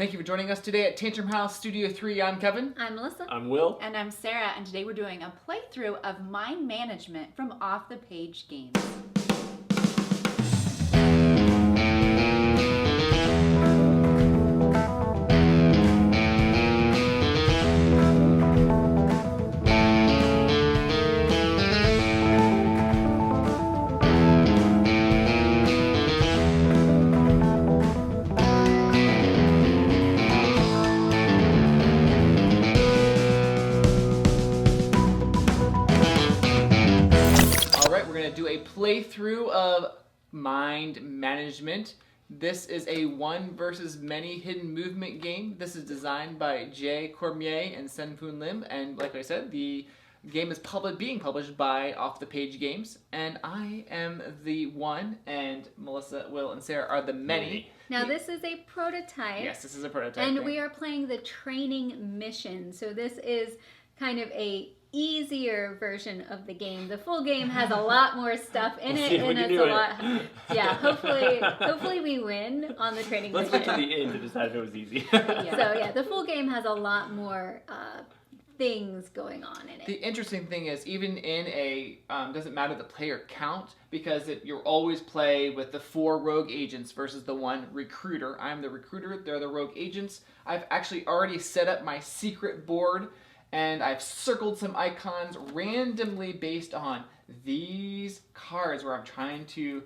Thank you for joining us today at Tantrum House Studio 3. I'm Kevin. I'm Melissa. I'm Will. And I'm Sarah, and today we're doing a playthrough of Mind Management from Off the Page Games. Do a playthrough of Mind Management. This is a one versus many hidden movement game. This is designed by Jay Cormier and Senpoon Lim, and like I said, the game is being published by Off the Page Games, and I am the one, and Melissa, Will, and Sarah are the many. Now this is a prototype. Yes, this is a prototype. And we are playing the training mission. So this is kind of a easier version of the game. The full game has a lot more stuff in it, and it's a lot. Yeah, hopefully we win on the training mission. Let's get to the end to decide if it was easy. Yeah. So yeah, the full game has a lot more things going on in it. The interesting thing is, even in a doesn't matter the player count, because you always play with the 4 rogue agents versus the 1 recruiter. I'm the recruiter, they're the rogue agents. I've actually already set up my secret board, and I've circled some icons randomly based on these cards where I'm trying to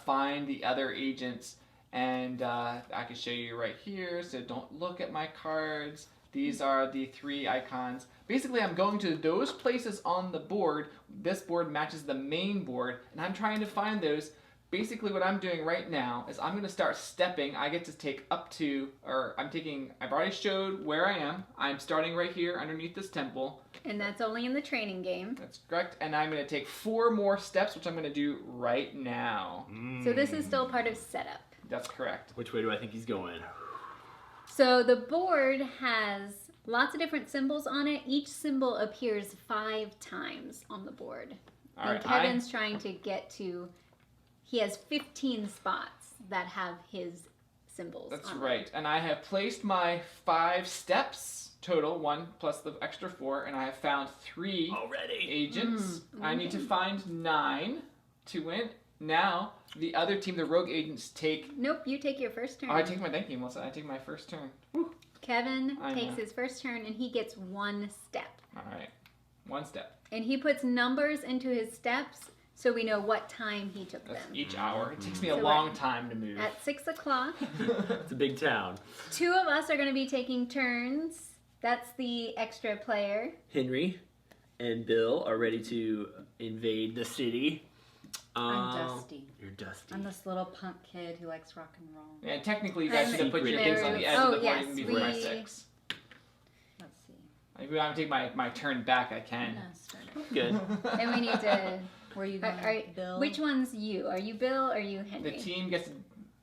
find the other agents. And I can show you right here, so don't look at my cards. These are the 3 icons. Basically, I'm going to those places on the board. This board matches the main board, and I'm trying to find those. Basically, what I'm doing right now is I'm going to start stepping. I get to take up to, I've already showed where I am. I'm starting right here underneath this temple. And that's only in the training game. That's correct. And I'm going to take 4 more steps, which I'm going to do right now. So this is still part of setup. That's correct. Which way do I think he's going? So the board has lots of different symbols on it. Each symbol appears 5 times on the board. All and right, Kevin's trying to get to... He has 15 spots that have his symbols. That's on right. them. And I have placed my 5 steps total, 1 plus the extra 4, and I have found 3 already agents. I need to find 9 to win. Now, the other team, the rogue agents, take... Nope, you take your first turn. Oh, I take my... Thank you, Melissa. I take my first turn. Woo. Kevin takes his first turn, and he gets 1 step. All right. 1 step. And he puts numbers into his steps, so we know what time he took That's them. each hour. It takes me a So long time to move. At 6 o'clock, It's a big town. 2 of us are going to be taking turns. That's the extra player. Henry and Bill are ready to invade the city. I'm Dusty. You're Dusty. I'm this little punk kid who likes rock and roll. Yeah, technically, you guys should have put your Secret. things on the edge of the board yes, even before my we- 6. Let's see. If you want to take my turn back, I can. No, start it. Good. And we need to... Where are you going? Bill? Which one's you? Are you Bill or are you Henry? The team gets to...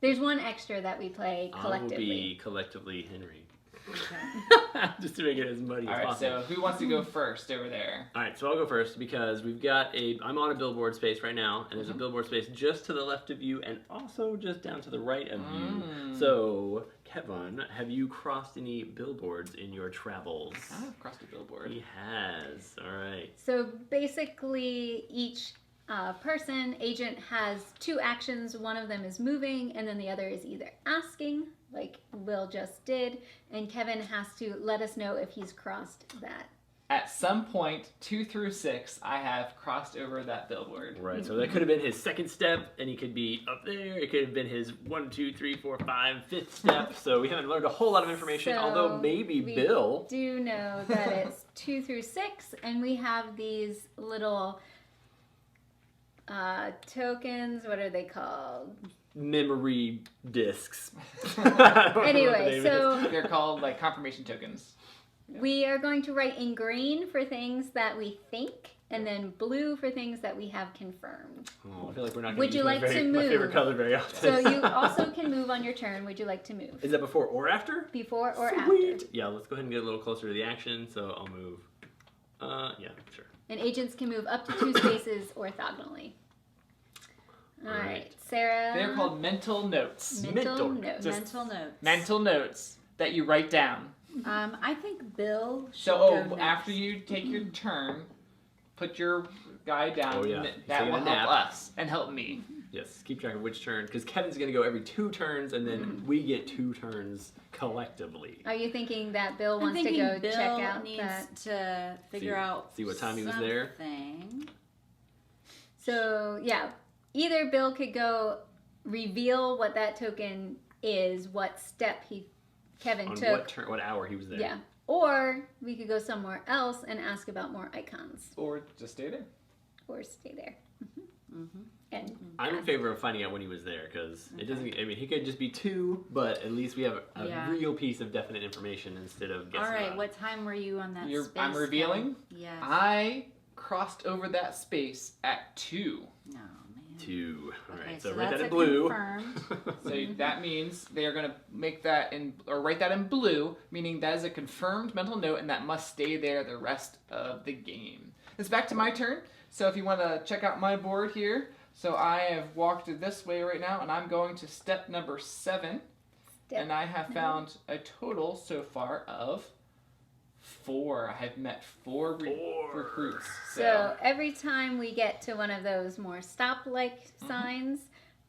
There's 1 extra that we play I will collectively. be collectively Henry. Okay. Just to make it as muddy All as right, possible. so who wants to go first over there? All right, so I'll go first because we've got I'm on a billboard space right now, and there's a billboard space just to the left of you and also just down to the right of you. So, Kevin, have you crossed any billboards in your travels? I've crossed a billboard. He has. All right. So basically, each agent has 2 actions. One of them is moving, and then the other is either asking, like Will just did, and Kevin has to let us know if he's crossed that. At some point, 2 through 6, I have crossed over that billboard. Right, so that could have been his second step, and he could be up there. It could have been his 1, 2, 3, 4, 5, 5th step. So we haven't learned a whole lot of information, So although maybe we Bill. do know that it's 2 through 6, and we have these little tokens. What are they called? Memory discs. Anyway, so They're called like confirmation tokens. we are going to write in green for things that we think, and then blue for things that we have confirmed. Oh, I feel like we're not going Would to you use like to my favorite move? color very often. So you also can move on your turn. Would you like to move? Is that before or after? Before or Sweet. after? Yeah, let's go ahead and get a little closer to the action. So I'll move. Yeah, sure. And agents can move up to 2 spaces orthogonally. All right, Sarah. They're called mental notes. Mental Mental. notes. Just Mental notes. Mental notes. that you write down. I think Bill should So, go after next. you take your turn, put your guy down. Oh, yeah. And He's that taking will a help nap. us and help me. Yes, keep track of which turn, because Kevin's going to go every 2 turns, and then we get 2 turns collectively. Are you thinking that Bill I'm wants to thinking go Bill check out needs that? to figure out see what time he was there. something. So yeah, either Bill could go reveal what that token is, what step Kevin On took. what hour he was there. Yeah. Or we could go somewhere else and ask about more icons. Or just stay there. Or stay there. Mm-hmm. And I'm in favor of finding out when he was there, because it doesn't. I mean, he could just be 2, but at least we have a real piece of definite information instead of guessing. All right, on. what time were you on that space? I'm revealing? Yes. I crossed over that space at 2. No, man. 2. All right, Okay, so so write that that's in a blue. confirmed. So that means they are going to make that or write that in blue, meaning that is a confirmed mental note and that must stay there the rest of the game. It's back to my turn. So if you want to check out my board here, so I have walked this way right now and I'm going to step number 7. And I have found a total so far of 4. I have met 4 recruits. so every time we get to one of those more stop-like signs,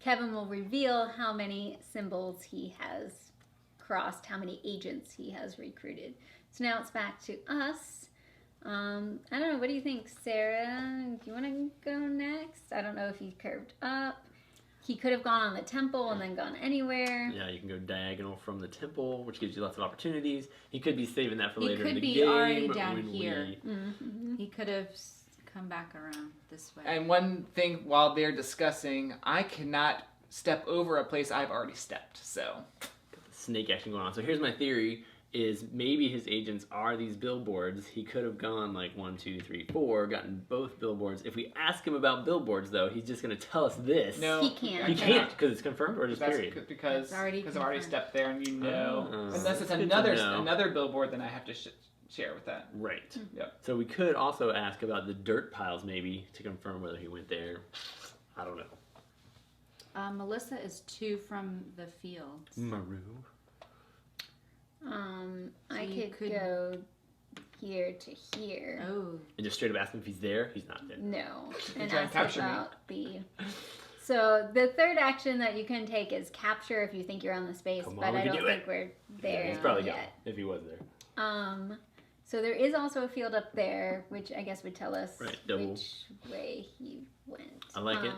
Kevin will reveal how many symbols he has crossed, how many agents he has recruited. So now it's back to us. I don't know, what do you think, Sarah? Do you want to go next? I don't know if he curved up. He could have gone on the temple and then gone anywhere. Yeah, you can go diagonal from the temple, which gives you lots of opportunities. He could be saving that for He later could in the be game. already down when here. Mm-hmm. He could have come back around this way. And one thing while they're discussing, I cannot step over a place I've already stepped. So Snake action going on. So here's my theory: is maybe his agents are these billboards. He could have gone like 1, 2, 3, 4, gotten both billboards. If we ask him about billboards, though, he's just going to tell us this. no, He can't. He can't because it's confirmed, or just That's period. because It's already I've already confirmed. stepped there, and you know, Oh, unless it's that's good to know. another billboard, then I have to share with that. Right. Yep. So we could also ask about the dirt piles, maybe, to confirm whether he went there. I don't know. Melissa is 2 from the fields. Maru. I you could go here to here. Oh. And just straight up ask him if he's there. He's not there. No, can and try and ask capture me. about the. So the third action that you can take is capture if you think you're on the space, Come on, but we I can don't do think it. we're there He's probably gone, yet. if he was there. So there is also a field up there, which I guess would tell us Right, double. which way he went. I like it.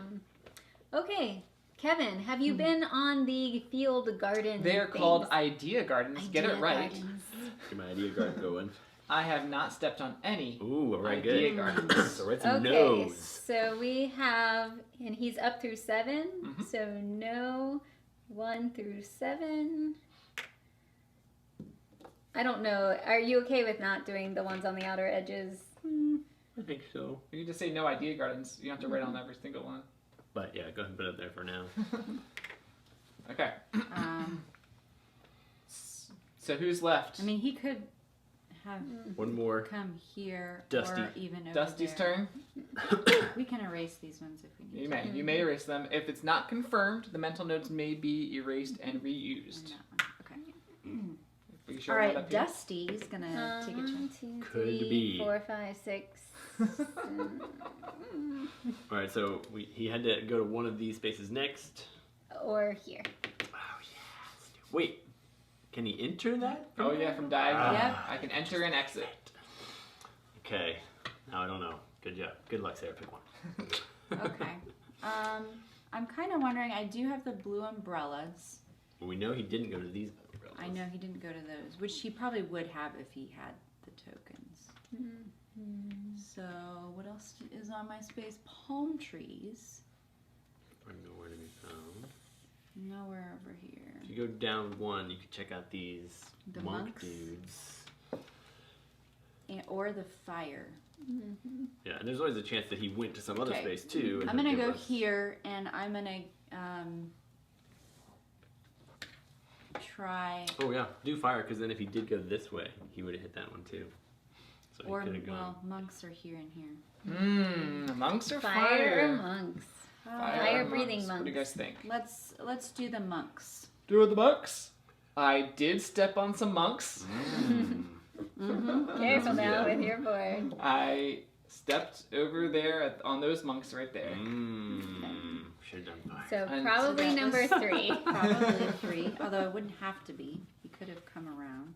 Okay, Kevin, have you been on the field garden? They're things? called idea gardens. Get it Idea right. gardens. Get my idea card going. I have not stepped on any Ooh, all right, idea good. gardens. So write some Okay, no's. so we have, and he's up through 7, Mhm. so no 1 through 7. I don't know. Are you okay with not doing the ones on the outer edges? I think so. You can just say no idea gardens. You don't have to write on every single one. But yeah, go ahead and put it up there for now. Okay. Um, So who's left? I mean, he could have One more. come here Dusty. or even over Dusty's there. turn. We can erase these ones if we need You may. You may erase them. If it's not confirmed, the mental notes may be erased and to. reused. And that one. Okay. Are you All sure right, up here? Dusty's gonna take a 1, chance. 2, Could 3, be. 4, 5, 6. All right, so he had to go to one of these spaces next. Or here. Oh, yes. Wait, can he enter that? Oh yeah, from diagonal. Yep. I can enter and exit. Okay, now I don't know. Good job. Good luck, Sarah. Pick one. Okay. I'm kind of wondering. I do have the blue umbrellas. Well, we know he didn't go to these umbrellas. I know he didn't go to those, which he probably would have if he had the tokens. So what else is on my space? Palm trees. Are nowhere to be found. Nowhere over here. If you go down one, you can check out these The monk monks? dudes. Or the fire. Yeah, and there's always a chance that he went to some other Okay. space too. and I'm he'll gonna give go us- here, and I'm gonna try. Oh yeah, do fire, because then if he did go this way, he would have hit that one too. So Or he could have gone. well, monks are here and here. Monks or Fire or fire? monks? Fire or Fire breathing What do you monks. guys think? Let's do the monks. Do the monks. I did step on some monks. Careful now with your board. I stepped over there on those monks right there. Should have done fire. So And probably so that number was- 3. Probably a 3, although it wouldn't have to be. He could have come around.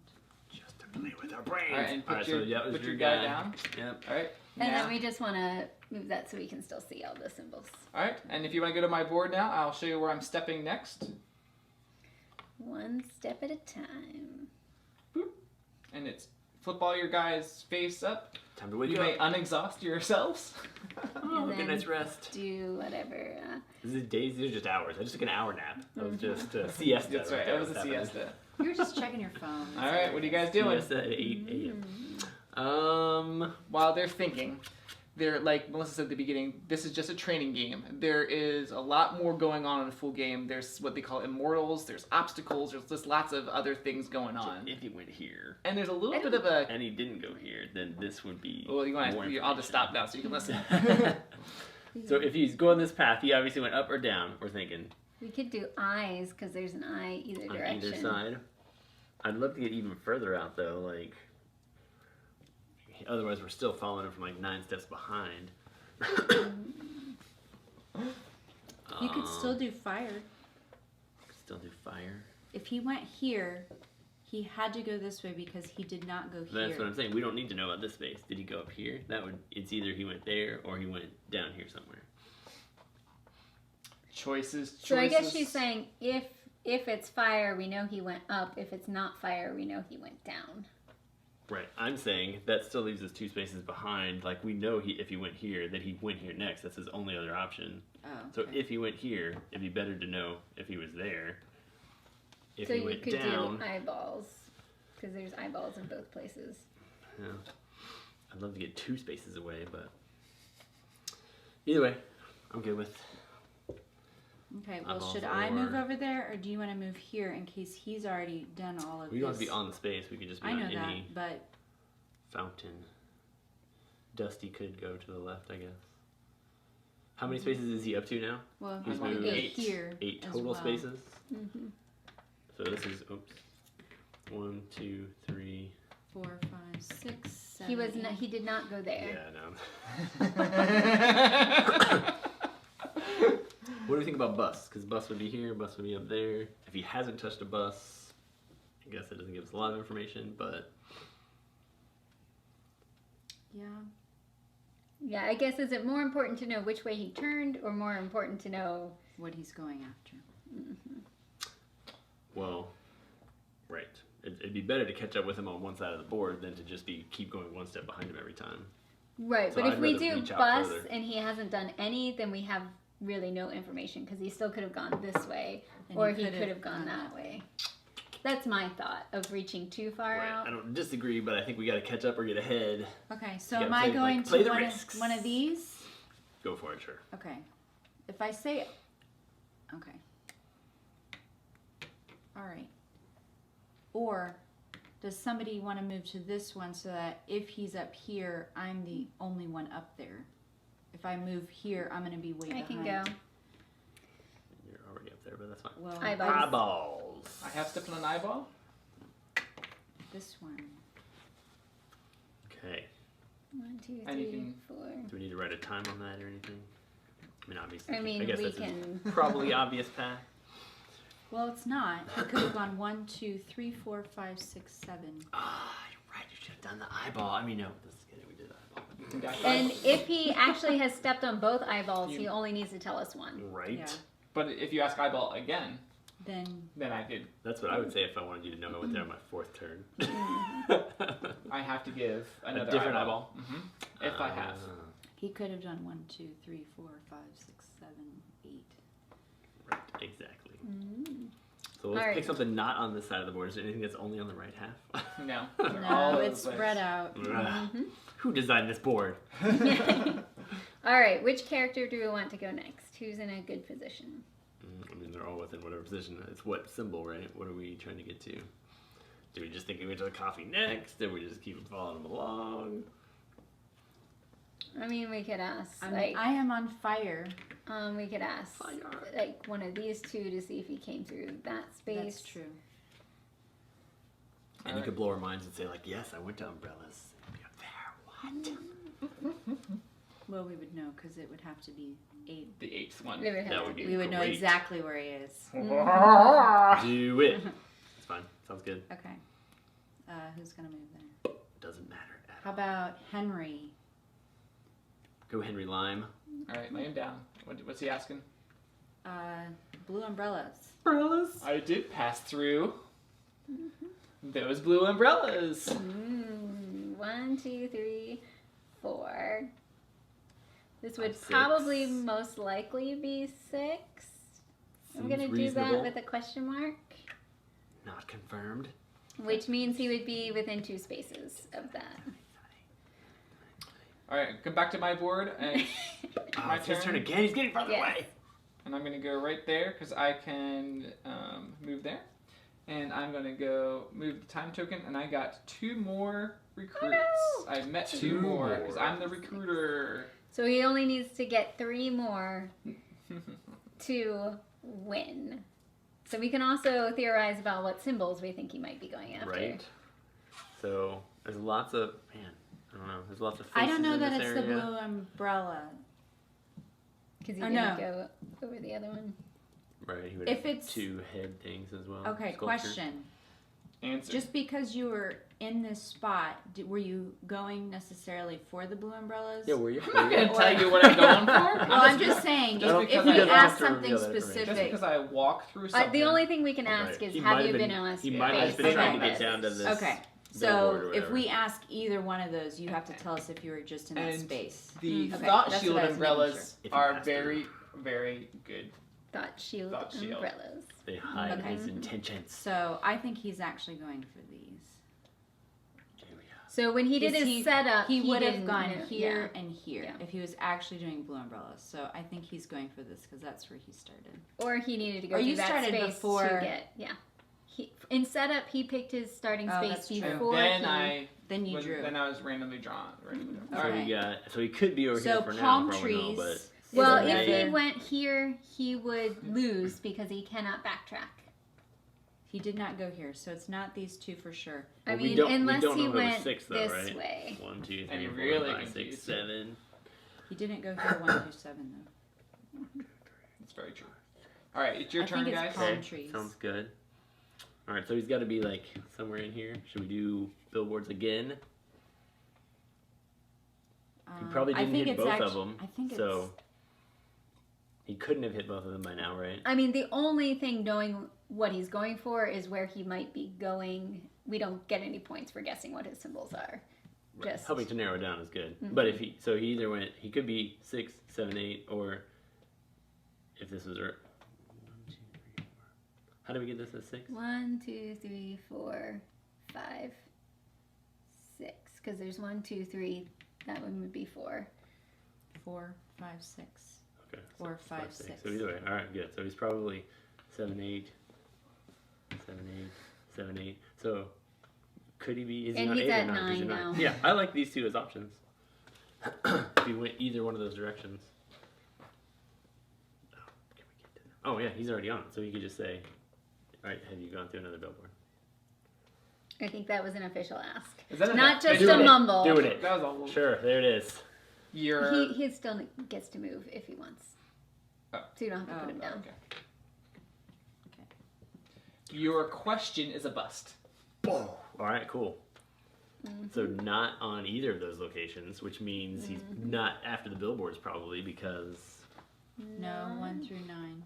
Just to play with our brains. All right, and put so that was put your your guy down. Yep. All right. And now- then we just want to move that so we can still see all the symbols. All right, and if you want to go to my board now, I'll show you where I'm stepping next. One step at a time. Boop. And it's flip all your guys' face up. Time to wake You up. may unexhaust yourselves. Oh, And good then night's rest. Do whatever. This is days. These are just hours. I just took an hour nap. That was just a siesta. That's right. there It was a what's happening. siesta. You were just checking your phone. All right, what are you guys doing? Siesta at 8 a.m. While they're thinking, they're like Melissa said at the beginning, this is just a training game. There is a lot more going on in a full game. There's what they call immortals, there's obstacles, there's just lots of other things going on. If he went here And there's a little bit of a... and he didn't go here, then this would be. Well, more I'll just stop now so you can listen. So if he's going this path, he obviously went up or down. We're thinking We could do eyes because there's an eye either on direction. either side. I'd love to get even further out though, like. Otherwise, we're still following him from like 9 steps behind. You could still do fire. Still do fire. If he went here, he had to go this way because he did not go here. That's what I'm saying. We don't need to know about this space. Did he go up here? It's either he went there or he went down here somewhere. Choices. So I guess she's saying if it's fire, we know he went up. If it's not fire, we know he went down. Right. I'm saying that still leaves us 2 spaces behind. Like we know if he went here, that he went here next. That's his only other option. Oh, So okay. if he went here, it'd be better to know if he was there. If So he you went could down, do eyeballs because there's eyeballs in both places. yeah, I'd love to get 2 spaces away, but either way, I'm good with. Okay, well, eyeballs should I move or- over there, or do you want to move here in case he's already done all of We don't have this? to be on the space. We could just be I on know any that, but fountain. Dusty could go to the left, I guess. How many spaces is he up to now? well, He's he want to moved go 8. here 8 as total well. spaces. Mm-hmm. So this is 1, 2, 3. 4, 5, 6, 7. He was 8. he did not go there. Yeah, no. What do we think about bus? Because bus would be here, bus would be up there. If he hasn't touched a bus, I guess it doesn't give us a lot of information, but Yeah. Yeah, I guess is it more important to know which way he turned or more important to know? What he's going after. well, right. It'd be better to catch up with him on one side of the board than to just keep going 1 step behind him every time. Right, So but if I'd we rather do reach out bus further. and he hasn't done any, then we have really no information because he still could have gone this way And or he he could could have have gone gone that way. That's my thought of reaching too far Right. out. I don't disagree, but I think we got to catch up or get ahead. Okay, so You am gotta I play- going like, play to the one risks. of, one of these? Go for it, sure. Okay. If I say, okay. All right. Or does somebody want to move to this one so that if he's up here, I'm the only one up there? If I move here, I'm going to be way I behind. can go. You're already up there, but that's fine. Well, Eyeballs. Eyeballs. I have stepped on an eyeball. this one. Okay. 1, 2, 3, Anything- 4. Do we need to write a time on that or anything? I mean, obviously. I mean, guess we that's can. a probably obvious path. Well, it's not. He could have gone 1, 2, 3, 4, 5, 6, 7. Ah, you're right. You should have done the eyeball. I mean, no, this is kidding. We did the eyeball. You can dash And eyeball. if he actually has stepped on both eyeballs, he You- only needs to tell us one. Right. Yeah. But if you ask eyeball again, Then then I could. That's what I would say if I wanted you to know I went there on my 4th turn. I have to give another different eyeball. If I have. Ah, he could have done 1, 2, 3, 4, 5, 6, 7, 8. Right, exactly. Mm. So let's All pick right. something not on this side of the board. Is there anything that's only on the right half? No. No, it's spread out. Ugh. Who designed this board? All right, which character do we want to go next? Who's in a good position? I mean, they're all within whatever position. It's what symbol, right? What are we trying to get to? Do we just think we went to the coffee next? Do we just keep following them along? I mean, we could ask, I like, mean, I am on fire. we could ask, Fire. like, one of these two to see if he came through that space. That's true. could blow our minds and say, like, yes, I went to Umbrellas. Be up there. What? Well, we would know because it would have to be 8. The 8th one. We would have That to would be We would know great. exactly where he is. Do it. It's fine. Sounds good. Okay. Who's gonna move there? Doesn't matter. How about Henry? Go Henry Lime. All right, lay him down. What's he asking? Blue umbrellas. Umbrellas. I did pass through those blue umbrellas. 1, 2, 3, 4. This would 6. probably most likely be 6. I'm going to do that with a question mark, Not confirmed. which means he would be within 2 spaces of that. All right, come back to my board. And my It's his turn turn. again. He's getting farther Yes. away. And I'm going to go right there because I can move there. And I'm going to go move the time token. And I got 2 more recruits. Oh, no. I met 2 2 more more. because I'm the recruiter. So he only needs to get 3 more to win. So we can also theorize about what symbols we think he might be going after. Right. So there's lots of I don't know. There's lots of faces I don't know in that this it's area. the blue umbrella. Because he Oh, didn't no. go over the other one. Right. He would If have it's- 2 head things as well. Okay, Sculpture. question. Answer. Just because you were in this spot, were you going necessarily for the blue umbrellas? Yeah, were you? I'm not going to tell you what I'm going for. Well, I'm just saying, Just if because we I don't ask have to something reveal that information. Just specific. because I walk through something. The only thing we can ask Right. is, He have might you have been been- on a He might have space been trying to on get this? down to this. Okay. billboard So or if whatever. we ask either one of those, you have to tell us if you were just in that And space. The Okay, thought that's shield what I was making umbrellas If you are pass through. very, very good. Thought shield Thought shield. umbrellas. They hide Okay. his intentions. So I think he's actually going for these. Here we go. So when he did Is his setup, He would have didn't gone know- here and here Yeah. if he was actually doing blue umbrellas. So I think he's going for this because that's where he started. Or he needed to go Or through you that started space before- to get, in setup, he picked his starting Oh, space that's true. And before then Then you drew. Then I was randomly drawn. So Okay. we got. So he could be over So here for now. palm for all we know, trees. but is Well, Is if another- he went here, he would lose because he cannot backtrack. He did not go here, so it's not these 2 for sure. I Well, we mean, don't- we unless don't he know if it was went 6 though, this right? way. 1, 2, 3, And you 4, really 5, 6, confused. 7. He didn't go here 1 through 7 though. It's very true. All right, it's your I turn, think it's guys. palm Okay, trees. sounds good. All right, so he's got to be like somewhere in here. Should we do billboards again? He probably I didn't think hit it's both act- of them. I think So he couldn't have hit both of them by now, right? I mean, the only thing knowing what he's going for is where he might be going. We don't get any points for guessing what his symbols are. Right. Just Helping to narrow it down is good. Mhm. But if he, so he either went, he could be 6, 7, 8, or if this was, 1, 2, 3, 4. How do we get this at 6? 1, 2, 3, 4, 5, 6. Because there's 1, 2, 3. That one would be 4. 4, 5, 6. Okay. 4, 5, 6. So either way, all right, good. So he's probably 7, 8, 7, 8, 7, 8. So could he be? Is he And on he's 8 at or 9? 'Cause you're 9 now. Yeah, I like these 2 as options. If he went either one of those directions. Oh, can we get to that? Oh yeah, he's already on it, so he could just say, "All right, have you gone through another billboard?" I think that was an official ask. Is that Not just Doing a it. mumble. Doing it. That was a little. Sure, there it is. He still gets to move if he wants. Oh. So you don't have to put him down. Okay. Your question is a bust. All right, cool. So not on either of those locations, which means he's not after the billboards probably because. No, 1 through 9.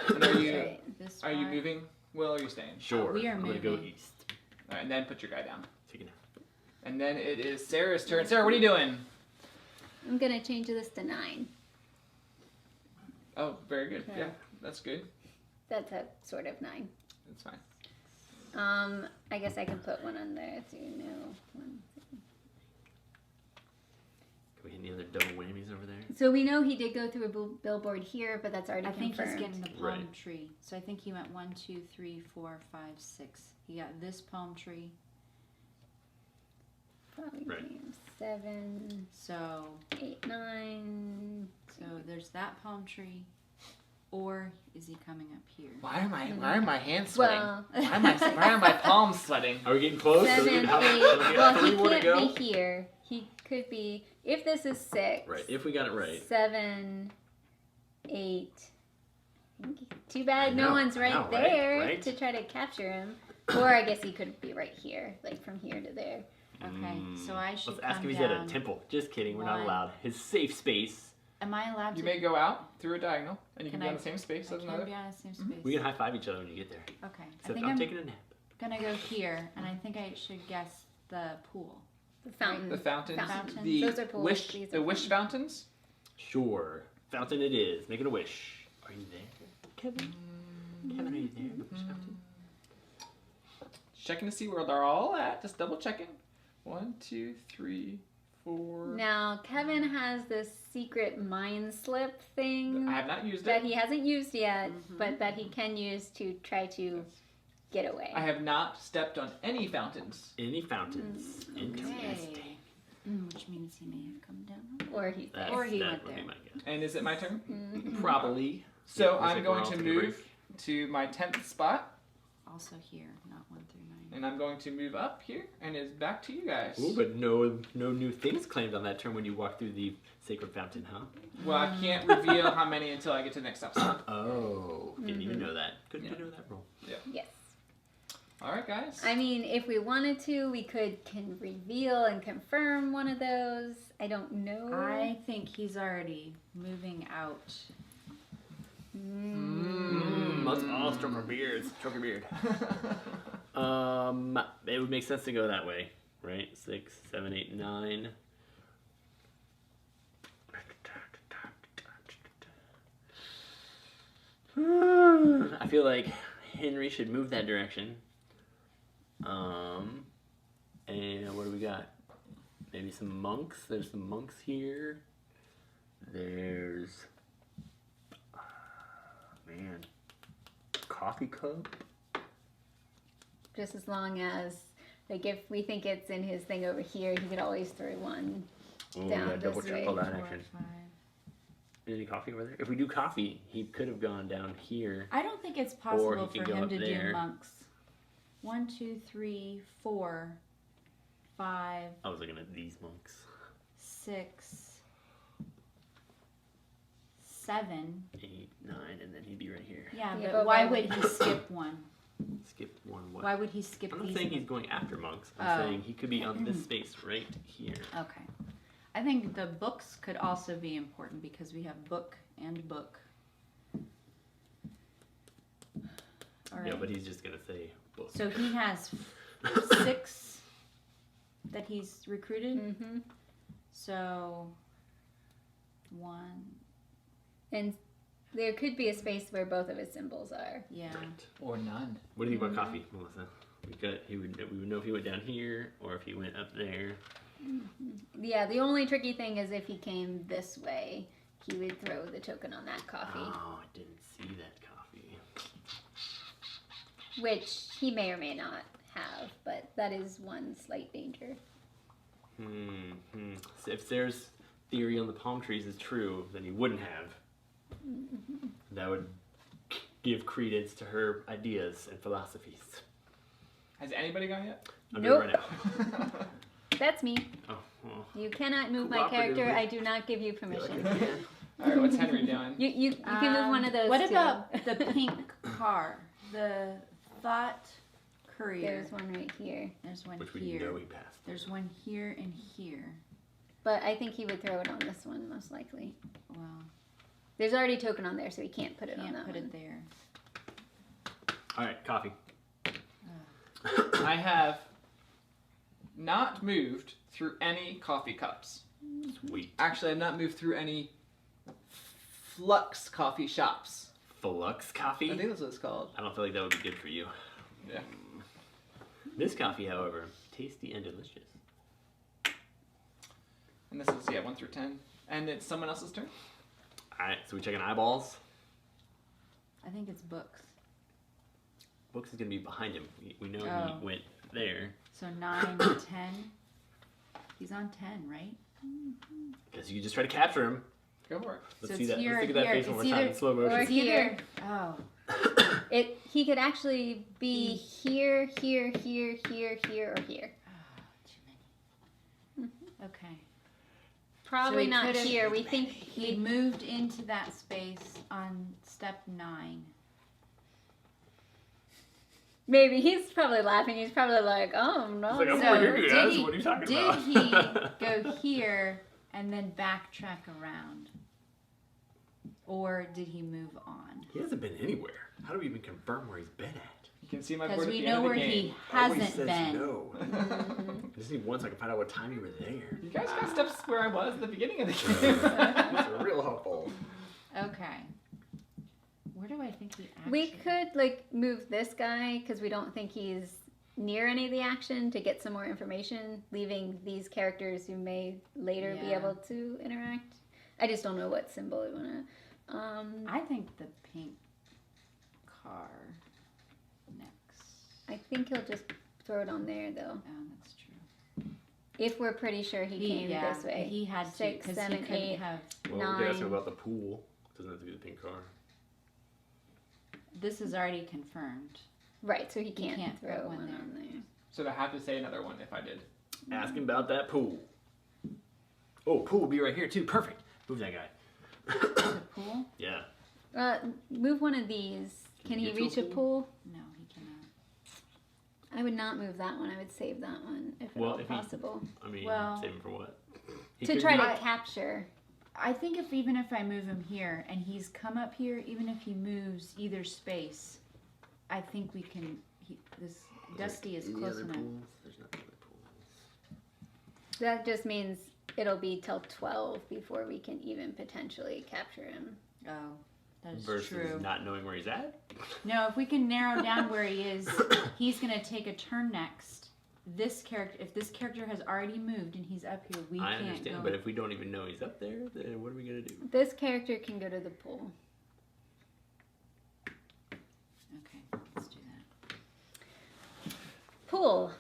And are you Right. This are you far. moving? Will, or are you staying? Sure, we are I'm gonna go moving. east. All right, and then put your guy down. Take it And then it is Sarah's turn. Sarah, what are you doing? I'm going to change this to 9. Oh, very good. Okay. Yeah, that's good. That's a sort of 9. That's fine. I guess I can put one on there so you know. Can we hit any other double whammies over there? So we know he did go through a billboard here, but that's already I think confirmed. he's getting the palm Right. tree. So I think he went 1, 2, 3, 4, 5, 6. He got this palm tree. Probably Right. 7, So 8, 9. there's that palm tree. Or is he coming up here? Why are my hands sweating? Well, Why are my palms sweating? Are we getting close? 7, 8. Well, he can't be here. He could be, if this is 6. Right, if we got it right. 7, 8. Too bad I know, no one's I right know, there right? to try to capture him. Or I guess he could be right here, like from here to there. Okay, so I should Let's ask come if he's at a down. temple. Just kidding, we're not 1. allowed. His safe space. Am I allowed to? You may go out through a diagonal, and you can Can be I- on the same space I as can another. be on the same space. We can high five each other when you get there. Okay, I Except think I'm I'm taking a nap. gonna go here, and I think I should guess the pool. The fountain. The fountains. Fountains. The Those are pools. wish. These The are wish fountains. Sure. Fountain it is. Making a wish. Are you there, Kevin? Kevin, are you there? The wish fountain? Checking to see where they're all at. Just double checking. 1, 2, 3, 4. Now, Kevin has this secret mind slip thing I have not used that it. he hasn't used yet, but that he can use to try to get away. I have not stepped on any fountains. Any fountains? Interesting. Okay. Which means he may have come down. Or he's there. Or he that went would be there. my guess. And is it my turn? Mhm. Probably. So Yeah, looks I'm like going we're all to taking a move to my 10th spot, Also here, not 1 through 9. and I'm going to move up here, and it's back to you guys. Ooh, but no new things claimed on that turn when you walk through the sacred fountain, huh? Well, I can't reveal how many until I get to the next episode. Oh, didn't even know that. Good Yeah. to know that roll. Yes. All right, guys. I mean, if we wanted to, we can reveal and confirm one of those. I don't know. I think he's already moving out. Let's all stroke our beards. Stroke your beard. It would make sense to go that way, right? 6, 7, 8, 9. I feel like Henry should move that direction. And what do we got? Maybe some monks. There's some monks here. There's man, coffee cup. Just as long as, like, if we think it's in his thing over here, he could always throw one. Oh, we Down gotta double this check way. all that 4, action. 5. Any coffee over there? If we do coffee, he could have gone down here. I don't think it's Or possible he for could go him up to there. do monks. 1, 2, 3, 4, 5, I was looking at these monks. 6, 7. 8, 9, and then he'd be right here. Yeah, Yeah, but but why why would he skip one? Skip one. What? Why would he skip I'm not these? saying he's going after monks. I'm Oh. saying he could be on this space right here. Okay. I think the books could also be important because we have book and book. All right. Yeah, but he's just gonna say book. So he has 6 that he's recruited. Mm-hmm. So 1, And there could be a space where both of his symbols are. yeah. Right. Or none. What do you think about coffee, Melissa? We would know if he went down here or if he went up there. Yeah, the only tricky thing is if he came this way, he would throw the token on that coffee, Oh, I didn't see that coffee. which he may or may not have, but that is one slight danger. So if there's theory on the palm trees is true, then he wouldn't have. That would give credence to her ideas and philosophies. Has anybody gone yet? I'm Nope. doing it right now. That's me. Oh, well. You cannot move my character. Cooperatively. I do not give you Feel like permission. I can. All right, what's Henry doing? You can move one of those. What too. about the pink car? The thought courier. There's one right here, There's one Which we here. know he passed. There's one here and here. but I think he would throw it on this one most likely. Well, There's already a token on there, so he can't put it on can't that put one. it there. All right, coffee. I have not moved through any coffee cups. Sweet. Actually, I've not moved through any flux coffee shops. Flux I coffee? think that's what it's called. I don't feel like that would be good for you. Yeah. This coffee, however, tasty and delicious. And this is, 1 through 10. And it's someone else's turn? Alright, so we checking eyeballs. I think it's books. Books is going to be behind him. We know Oh. he went there. So 9, 10. He's on 10, right? Because you can just try to capture him. Go for it. Let's So see it's that. here Let's or think of that here. face one It's more time either- in slow motion. or It's either. here. Oh. He could actually be here, here, here, here, here, or here. Too many. Okay. Probably he not could've- here. We think He moved into that space on step 9. maybe he's probably laughing. He's probably like, oh no. He's like, I'm So over here, did guys. he- What are you talking Did about? he go here and then backtrack around? Or did he move on? He hasn't been anywhere. How do we even confirm where he's been at? You can see my Because board at we the know end of where the game. he Always hasn't says been. no. I just need one so I can find out what time you were there. You guys got steps where I was at the beginning of the game. That's real helpful. Okay. Where do I think he actually... We could like move this guy because we don't think he's near any of the action to get some more information, leaving these characters who may later be Yeah. able to interact. I just don't know what symbol we want to. I think the pink car next. I think he'll just throw it on there though. Oh, that's true. If we're pretty sure he came this way. He had to 6, because he 7, couldn't 8. have. Well, we could ask him 9. about the pool. Doesn't have to be the pink car. This is already confirmed. Right, so he He can't, can't throw put one one there. on there. So I have to say another one if I did. Ask him about that pool. Oh, pool will be right here too. Perfect. Move that guy. The pool? Yeah. Move one of these. Can he get to a reach a pool? No, he cannot. I would not move that one. I would save that one if at Well, all if he- possible. I mean, Well- save him for what? He To could try be- to capture. I think even if I move him here and he's come up here, even if he moves either space, I think we can. This Dusty is Any close other enough. pools? There's not other pools. That just means it'll be till 12 before we can even potentially capture him. Oh, that is Versus true. not knowing where he's at. No, if we can narrow down where he is, he's gonna take a turn next. This character, if this character has already moved and he's up here, we I can't understand, go. but if we don't even know he's up there, then what are we gonna do? This character can go to the pool. Okay, let's do that. Pool.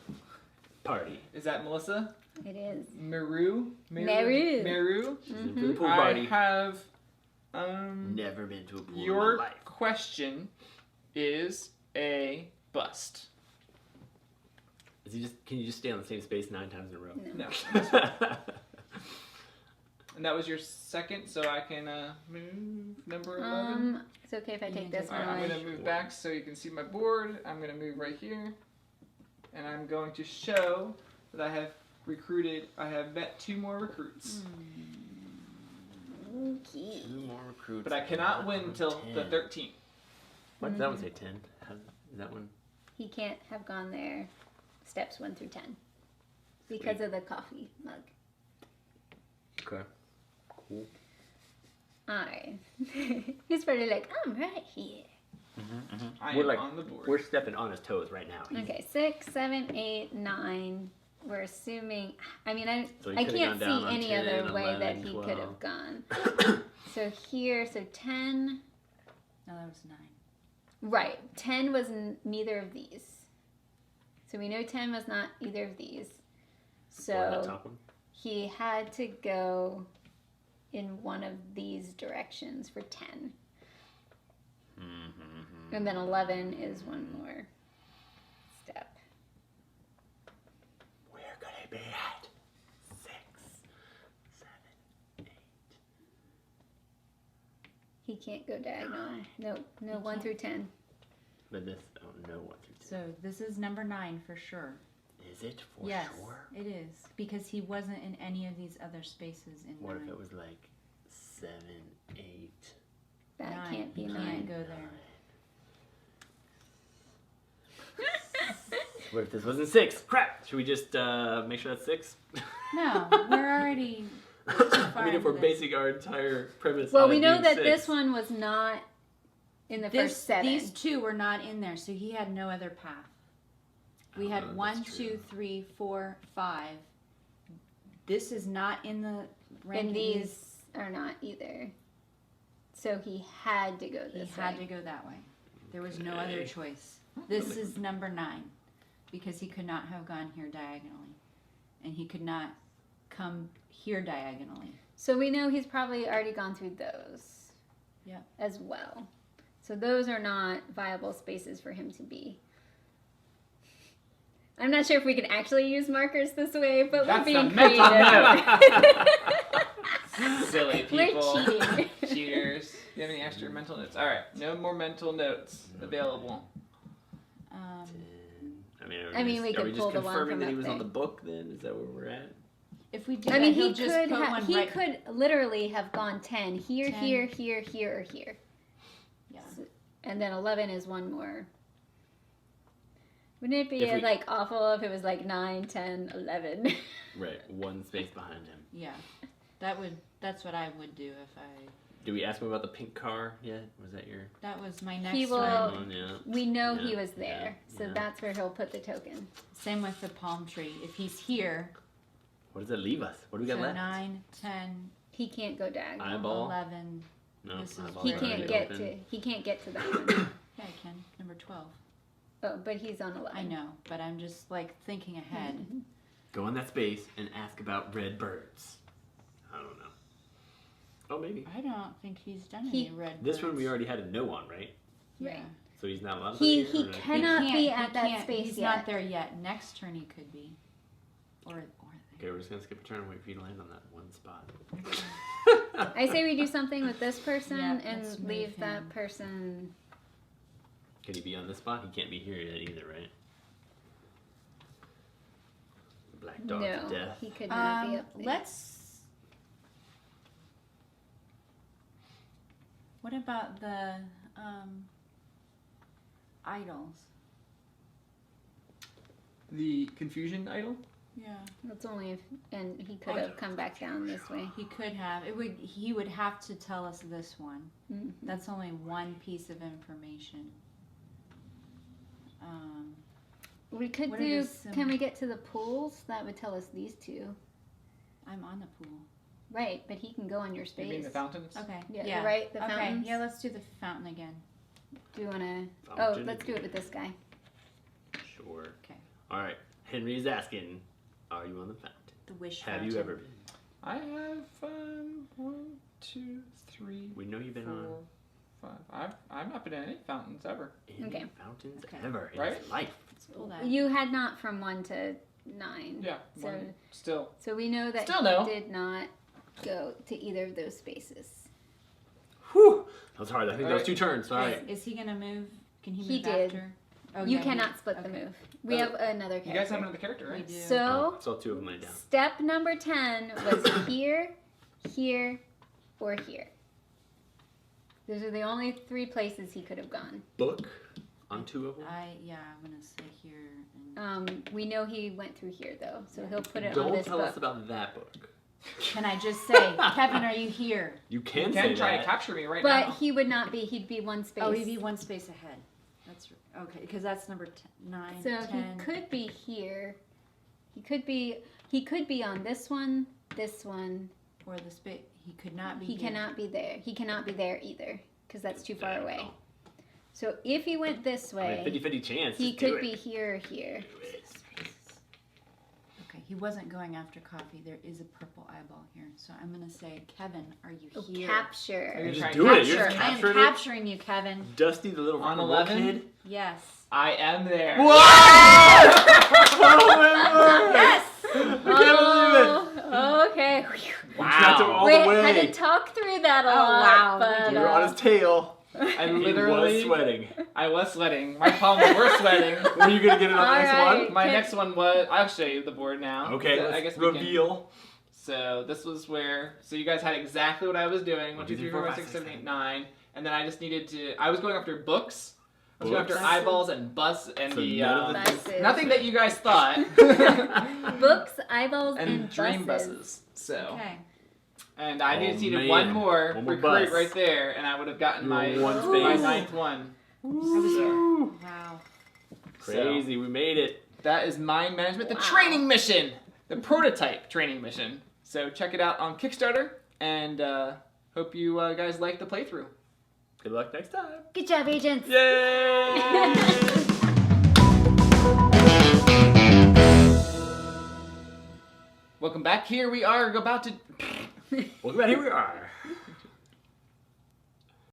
Party. Is that Melissa? It is. Meru? Meru. Meru? She's in for the pool I party. have Never been to a pool in your my life. question is a bust. Is he just? Can you just stay on the same space 9 times in a row? No. No. And that was your second, so I can move number 11. It's okay if I You take can this take one Alright, I'm away. going to move back so you can see my board. I'm going to move right here. And I'm going to show that I have met 2 more recruits. Okay. 2 more recruits. But I cannot win until the 13th. Why does that one say 10? Is that one? He can't have gone there steps 1 through 10 because of the coffee mug. Okay. Cool. Alright. He's probably like, I'm right here. I We're am like- on the board. We're stepping on his toes right now. He's- Okay, 6, 7, 8, 9. We're assuming. I mean, So he I could've can't gone down see on any 10, other way that 11, he 12. could have gone. So here, so 10. No, that was 9. Right, 10 was neither of these. So we know 10 was not either of these. Or that So top one. he had to go in one of these directions for 10. And then 11 is one more step. Where could he be at? 6, 7, 8. He can't go diagonal. Nope, no 1 through 10. But this, oh no, 1 through 10. So this is number 9 for sure. Is it for Yes, sure? it is because he wasn't in any of these other spaces in What 9. if it was like 7, 8? That 9. can't be He 9. can't go there. What if this wasn't 6? Crap! Should we just make sure that's 6? No, we're already. I mean, if we're into this. basing our entire premise Well, on we it know being that 6. this one was not in the first 7. These 2 were not in there, so he had no other path. We had Oh, 1, that's 2, true. 3, 4, 5. This is not in the ranking. And these are not either. So he had to go He this had way. to go that way. There was no other Okay. choice. This is number 9 because he could not have gone here diagonally, and he could not come here diagonally. So we know he's probably already gone through those. Yep. As well. So those are not viable spaces for him to be. I'm not sure if we can actually use markers this way, but That's we're being a mental creative. Silly people. We're cheating. Cheaters. Do you have any extra mental notes? All right. No more mental notes available. I mean, we are could we just pull the one confirming from that he up was there. on the book then? Is that where we're at? If we do I mean, he'll he just could put one he right. could literally have gone 10 here, 10. here, here, here, or here. Yeah. And then 11 is one more. Wouldn't it be If we- like awful if it was like 9, 10, 11? Right, one space behind him. Yeah. That's what I would do if I. Did we ask him about the pink car yet? Was that your That was my next He will- one. one? Yeah. We know Yeah, he was there, yeah, so yeah. that's where he'll put the token. Same with the palm tree. If he's here, What does that leave us? What do we so got left? 9, 10, He can't go diagonal. Eyeball? 11. No, This is- eyeball He already can't get open. to. He can't get to that one. Yeah, I can. Number 12. Oh, but he's on 11. I know, but I'm just like thinking ahead. Mm-hmm. Go in that space and ask about red birds. I don't know. Oh, maybe. I don't think he's done He- any red This one birds. we already had a no on, right? Yeah. Right. So he's not allowed to He- put it he here, or can- He Cannot can't- be he at that can't- space He's yet. not there yet. Next turn he could be. Or Okay, we're just going to skip a turn and wait for you to land on that one spot. I say we do something with this person Yeah, let's and move leave him. that person. Can he be on this spot? He can't be here yet either, right? The black dog No, to death. he could not be up there. let's. What about the idols? The confusion idol? Yeah. That's only if, and he could have come back down this way. He could have. He would have to tell us this one. Mhm. That's only one piece of information. We could What are do. the Can we get to the pools? That would tell us these two. I'm on the pool. Right, but he can go on your You mean space. the fountains? Okay. Yeah, right, the okay. fountains. Yeah, let's do the fountain again. Do you want to? Oh, Fountain let's do it again. with this guy. Sure. Okay. All right. Henry's asking, are you on the fountain? The wish Have fountain. you ever been? I have 1, 2, 3, We know you've been 4, 5. I've not been in any fountains ever. on any Okay. fountains Okay. ever in Right? his life. Let's pull that. You had not from 1 to 9. Yeah. So- one, still. So we know that Still he no. did not go to either of those spaces. Whew. That was hard. I think All that was right. 2 turns. All right. Is he gonna move? Can he move He did. after? Oh, You yeah, cannot split the okay. move. We Oh, have another character. You guys have another character, We right? do. So I saw 2 of them lay down. step number 10 was here, here, or here. Those are the only 3 places he could have gone. Book on 2 of them. I'm gonna say here. And We know he went through here though, so he'll put it on Don't this tell book. us about that book. can I just say, Kevin, are you here? You You can can say try that. to capture me right But now. he would not be. He'd be 1 space. Oh, he'd be 1 space ahead. That's okay, because that's number 9, So 10. he could be here. He could be on this one, or the space. He could not be. He here. cannot be there. He cannot be there either because that's too far There you away. go. So if he went this I mean, way, 50-50 chance. he Just do could it. be here or here. Do it. Okay, he wasn't going after coffee. There is a purple eyeball here, so I'm gonna say, Kevin, are you Oh, here? capture. You're Just trying do to it. You're just I am capturing it. capturing you, Kevin. Dusty, the little On rock and roll 11? kid. Yes. I am there. Yes. Oh, okay. Trapped him all We the had way. to talk through that a Oh, lot. wow, we But, You were on his tail. I He was literally, sweating. I was sweating. My palms were sweating. Were you gonna get it on the next Alright. one? My Okay. next one was, I'll show you the board now. Okay, So let's I guess we can. reveal. So this was where, so you guys had exactly what I was doing. 1, 2, 3, 4, 5, 6, 7, 8, 9. And then I just needed to, I was going after books. I was going after Books? eyeballs and bus and So the, none of the Buses. nothing that you guys thought. Books, eyeballs, and, and dream buses. So, Okay. and I Oh, just needed man. one more One more recruit bus. right there, and I would have gotten You my were one my space. 9th one. Ooh. Wow. Crazy, we made it. That is Mind Management, the Wow. training mission, the prototype training mission. So check it out on Kickstarter, and hope you guys like the playthrough. Good luck next time. Good job, agents. Yay! Welcome back. Here we are about to. Welcome back. Here we are.